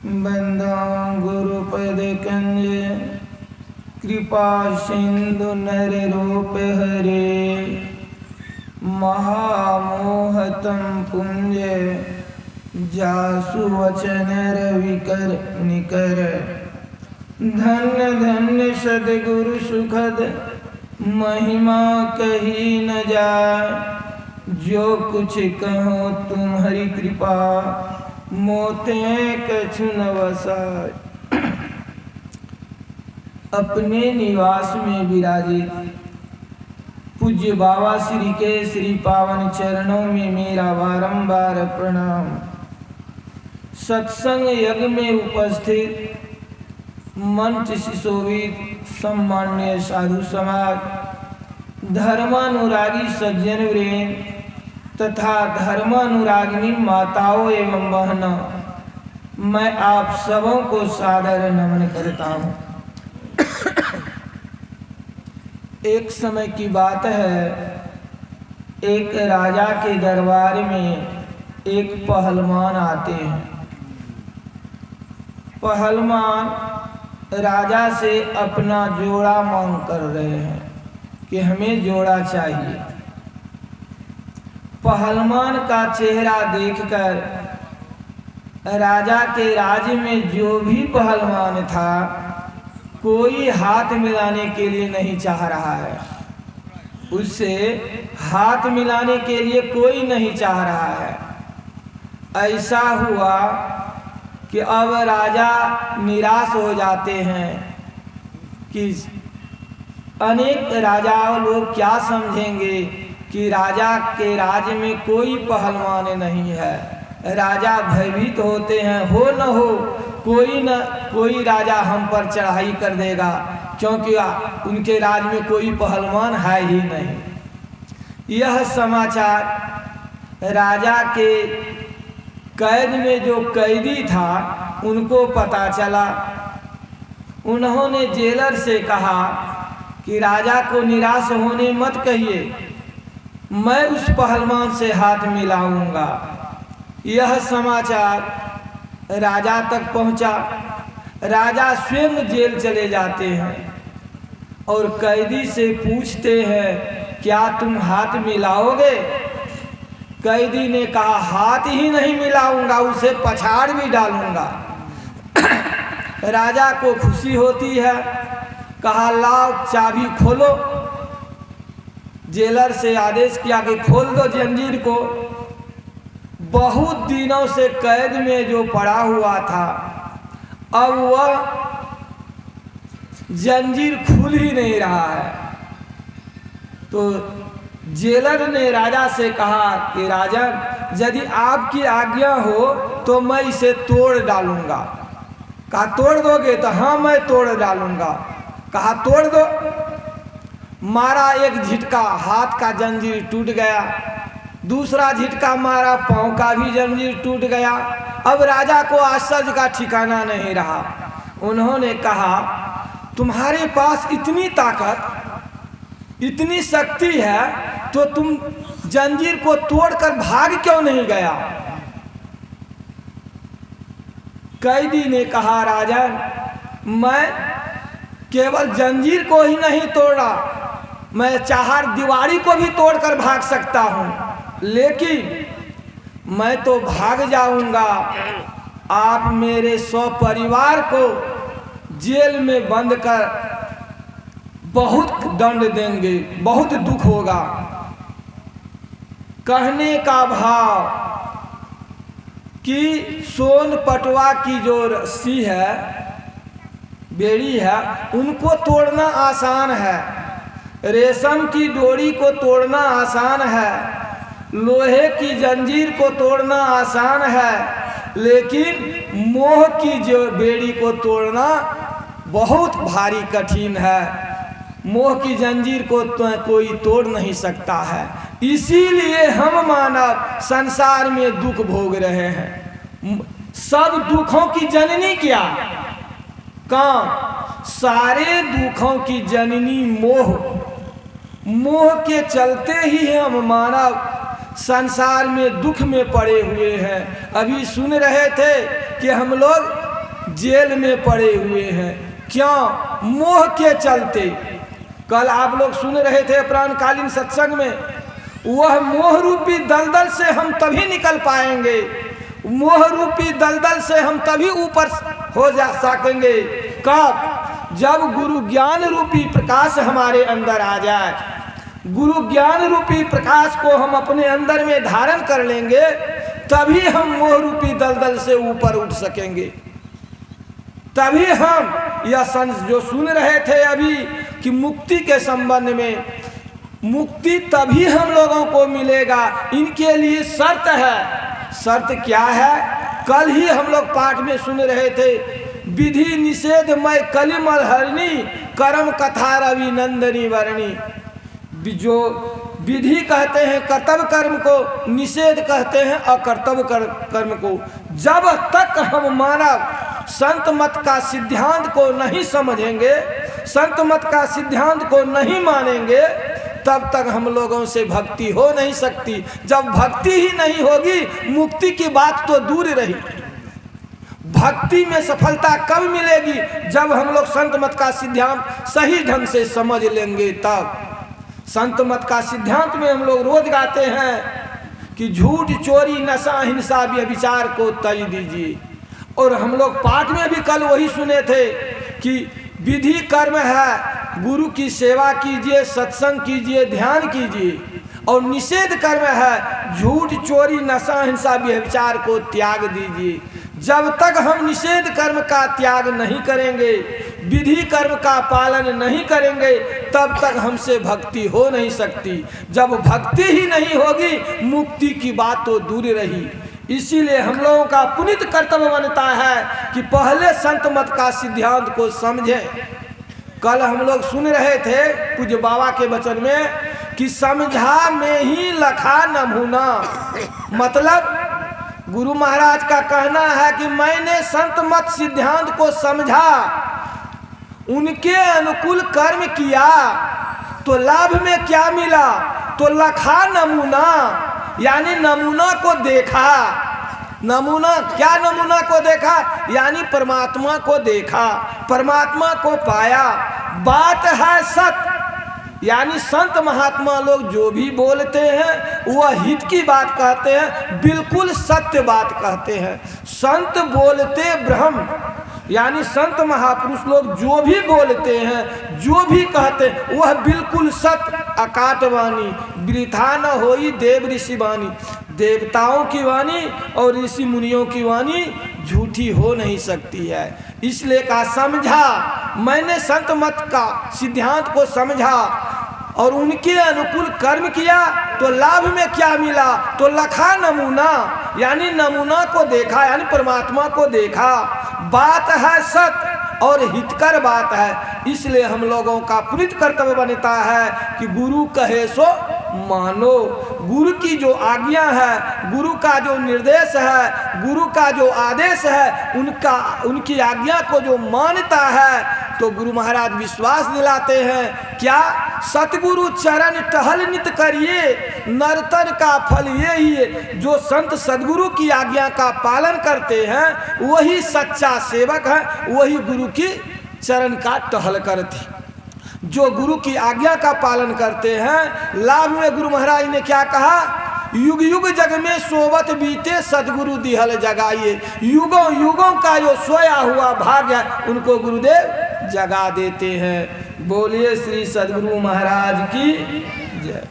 बंदा गुरुपद कंज कृपा सिंधु नर रूप हरे महामोहतम पुंज जासु वचन रविकर निकर धन्य धन्य सदगुरु सुखद महिमा कही न जाए जो कुछ कहो तुम्हारी कृपा मोते कछु न वसाय। अपने निवास में विराजित पूज्य बाबा श्री के श्री पावन चरणों में मेरा बारंबार प्रणाम। सत्संग यज्ञ में उपस्थित मंच सुशोभित सम्मान्य साधु समाज, धर्मानुरागी सज्जन वृंद तथा धर्मानुरागिनी माताओं एवं बहनों, मैं आप सबों को सादर नमन करता हूँ। एक समय की बात है, एक राजा के दरबार में एक पहलवान आते हैं। पहलवान राजा से अपना जोड़ा मांग कर रहे हैं कि हमें जोड़ा चाहिए। पहलवान का चेहरा देखकर राजा के राज्य में जो भी पहलवान था, कोई हाथ मिलाने के लिए नहीं चाह रहा है। उससे हाथ मिलाने के लिए कोई नहीं चाह रहा है। ऐसा हुआ कि अब राजा निराश हो जाते हैं कि अनेक राजा लोग क्या समझेंगे कि राजा के राज्य में कोई पहलवान नहीं है। राजा भयभीत होते हैं, हो न हो कोई न कोई राजा हम पर चढ़ाई कर देगा, क्योंकि उनके राज्य में कोई पहलवान है ही नहीं। यह समाचार राजा के कैद में जो कैदी था उनको पता चला। उन्होंने जेलर से कहा कि राजा को निराश होने मत कहिए, मैं उस पहलवान से हाथ मिलाऊंगा। यह समाचार राजा तक पहुंचा। राजा स्वयं जेल चले जाते हैं और कैदी से पूछते हैं, क्या तुम हाथ मिलाओगे? कैदी ने कहा, हाथ ही नहीं मिलाऊंगा, उसे पछाड़ भी डालूंगा। राजा को खुशी होती है, कहा लाओ चाबी खोलो। जेलर से आदेश किया कि खोल दो जंजीर को। बहुत दिनों से कैद में जो पड़ा हुआ था, अब वह जंजीर खुल ही नहीं रहा है। तो जेलर ने राजा से कहा कि राजा, यदि आपकी आज्ञा हो तो मैं इसे तोड़ डालूंगा। कहा तोड़ दोगे? तो हाँ मैं तोड़ डालूंगा। कहा तोड़ दो। मारा एक झटका, हाथ का जंजीर टूट गया। दूसरा झटका मारा, पांव का भी जंजीर टूट गया। अब राजा को आश्चर्य का ठिकाना नहीं रहा। उन्होंने कहा, तुम्हारे पास इतनी ताकत, इतनी शक्ति है, तो तुम जंजीर को तोड़कर भाग क्यों नहीं गया? कैदी ने कहा, राजा मैं केवल जंजीर को ही नहीं तोड़ा, मैं चार दीवारी को भी तोड़कर भाग सकता हूं, लेकिन मैं तो भाग जाऊंगा। आप मेरे सपरिवार को जेल में बंद कर बहुत दंड देंगे, बहुत दुख होगा। कहने का भाव कि सोन पटवा की जो रस्सी है, बेड़ी है, उनको तोड़ना आसान है। रेशम की डोरी को तोड़ना आसान है, लोहे की जंजीर को तोड़ना आसान है, लेकिन मोह की जो बेड़ी को तोड़ना बहुत भारी कठिन है। मोह की जंजीर को तो कोई तोड़ नहीं सकता है। इसीलिए हम मानव संसार में दुख भोग रहे हैं। सब दुखों की जननी क्या? काम। सारे दुखों की जननी मोह। मोह के चलते ही हम मानव संसार में दुख में पड़े हुए हैं। अभी सुन रहे थे कि हम लोग जेल में पड़े हुए हैं। क्यों? मोह के चलते। कल आप लोग सुन रहे थे प्राणकालीन सत्संग में, वह मोह रूपी दलदल से हम तभी निकल पाएंगे, मोह रूपी दलदल से हम तभी ऊपर हो जा सकेंगे। कब? जब गुरु ज्ञान रूपी प्रकाश हमारे अंदर आ जाए। गुरु ज्ञान रूपी प्रकाश को हम अपने अंदर में धारण कर लेंगे, तभी हम मोह रूपी दलदल से ऊपर उठ सकेंगे। तभी हम यह जो सुन रहे थे अभी कि मुक्ति के संबंध में, मुक्ति तभी हम लोगों को मिलेगा। इनके लिए शर्त है। शर्त क्या है? कल ही हम लोग पाठ में सुन रहे थे, विधि निषेध मय कलिमल हरणी, कर्म कथा रवि नंदनी वर्णी। जो विधि कहते हैं कर्तव्य कर्म को, निषेध कहते हैं अकर्तव्य कर्म को। जब तक हम मानव संत मत का सिद्धांत को नहीं समझेंगे, संत मत का सिद्धांत को नहीं मानेंगे, तब तक हम लोगों से भक्ति हो नहीं सकती। जब भक्ति ही नहीं होगी, मुक्ति की बात तो दूर रही। भक्ति में सफलता कब मिलेगी? जब हम लोग संत मत का सिद्धांत सही ढंग से समझ लेंगे तब। संत मत का सिद्धांत में हम लोग रोज गाते हैं कि झूठ चोरी नशा हिंसा व्यभिचार को तज दीजिए। और हम लोग पाठ में भी कल वही सुने थे कि विधि कर्म है, गुरु की सेवा कीजिए, सत्संग कीजिए, ध्यान कीजिए। और निषेध कर्म है, झूठ चोरी नशा हिंसा व्यभिचार को त्याग दीजिए। जब तक हम निषेध कर्म का त्याग नहीं करेंगे, विधि कर्म का पालन नहीं करेंगे, तब तक हमसे भक्ति हो नहीं सकती। जब भक्ति ही नहीं होगी, मुक्ति की बात तो दूर रही। इसीलिए हम लोगों का पुनीत कर्तव्य बनता है कि पहले संत मत का सिद्धांत को समझें। कल हम लोग सुन रहे थे पूज्य बाबा के वचन में कि समझा में ही लखा नमूना। मतलब गुरु महाराज का कहना है कि मैंने संत मत सिद्धांत को समझा, उनके अनुकूल कर्म किया, तो लाभ में क्या मिला? तो लखा नमूना, यानी नमूना को देखा। नमूना क्या? नमूना को देखा यानी परमात्मा को देखा, परमात्मा को पाया। बात है सत्य, यानी संत महात्मा लोग जो भी बोलते हैं वह हित की बात कहते हैं, बिल्कुल सत्य बात कहते हैं। संत बोलते ब्रह्म, यानी संत महापुरुष लोग जो भी बोलते हैं, जो भी कहते हैं, वह बिल्कुल सत्य अकाट वाणी, वृथा न होई देव ऋषि वाणी। देवताओं की वाणी और ऋषि मुनियों की वाणी झूठी हो नहीं सकती है। इसलिए कहा समझा, मैंने संत मत का सिद्धांत को समझा और उनके अनुकूल कर्म किया, तो लाभ में क्या मिला? तो लखा नमूना, यानी नमूना को देखा, यानी परमात्मा को देखा। बात है सत्य और हितकर बात है। इसलिए हम लोगों का पुनीत कर्तव्य बनता है कि गुरु कहे सो मानो। गुरु की जो आज्ञा है, गुरु का जो निर्देश है, गुरु का जो आदेश है, उनकी आज्ञा को जो मानता है, तो गुरु महाराज विश्वास दिलाते हैं क्या? सतगुरु चरण टहल नित करिए, नर्तन का फल ये ही है। जो संत सदगुरु की आज्ञा का पालन करते हैं वही सच्चा सेवक है, वही गुरु की चरण का टहल करते। जो गुरु की आज्ञा का पालन करते हैं, लाभ में गुरु महाराज ने क्या कहा? युग युग जग में सोवत बीते सदगुरु दिहल जगाइए। युगों युगों का जो सोया हुआ भाग्य उनको गुरुदेव जगा देते हैं। बोलिए श्री सदगुरु महाराज की जय।